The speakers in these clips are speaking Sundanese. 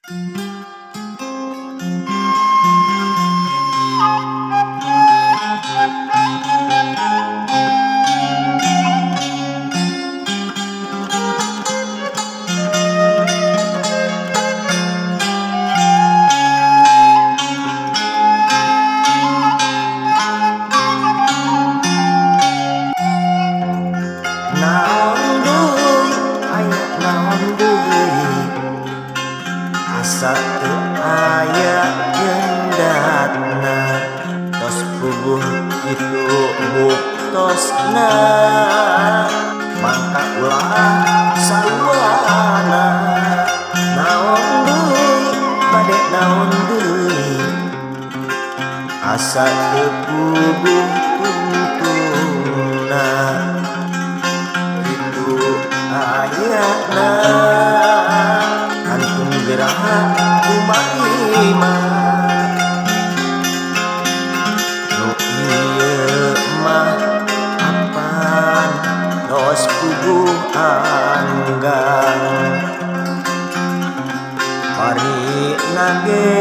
Naon deui aya naon deui asa teu aya gendatna tos puguh kitu buktosna mangka ulah sawana naon deui bade naon deui asa teu puguh tuntuna ayana antum geraha umat iman nu ieu mah apan tos puguh anggang parina ge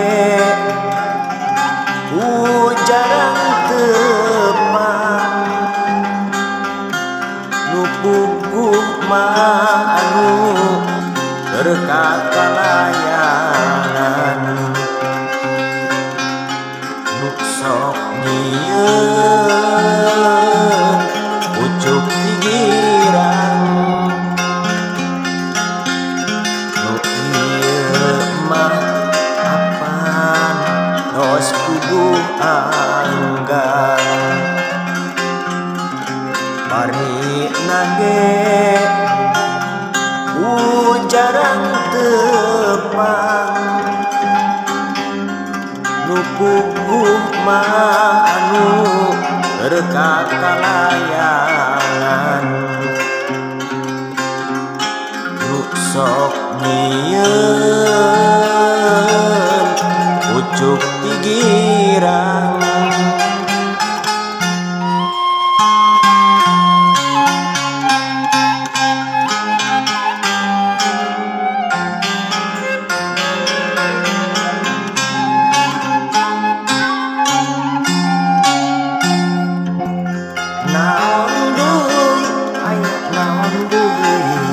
ujarang tepang nu puguh mah anu berkat kalayanan nu sok nyieun pucuk pikiran nu ieu mah apan tos puguh anggang parina ge ujarang tepang nu puguh mah anu berkat kalayangan nu sok nyieun pucuk pikiran. Naon deui aya naon deui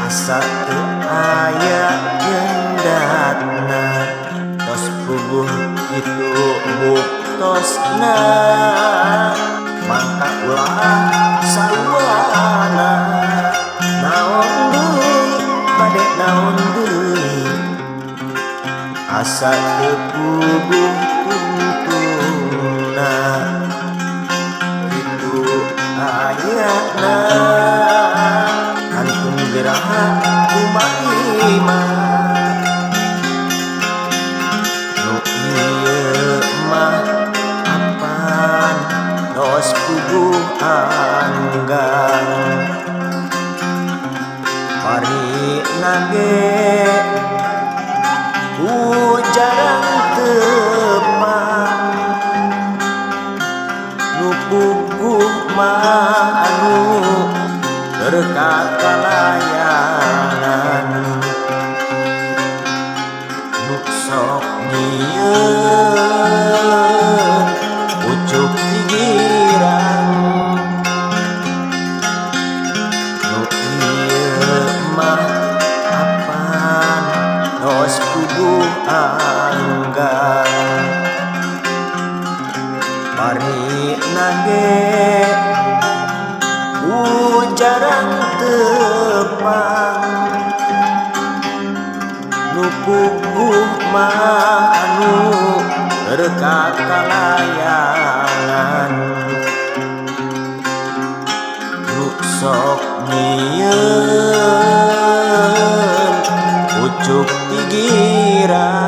asa teu aya gendatna tos puguh kitu buktosna mangka ulah sawana naon deui bade naon deui asa teu puguh tuntuna ayana antum geraha umat iman nu ieu mah apan tos puguh anggang parina ge ujarang tepang nu puguh mah anu berkat kalayangan nu sok nyieun pucuk pikiran nu ieu mah apan tos puguh anggang parina ge ujarang tepang nu puguh mah anu berkat kalayangan nu sok nyieun pucuk pikiran.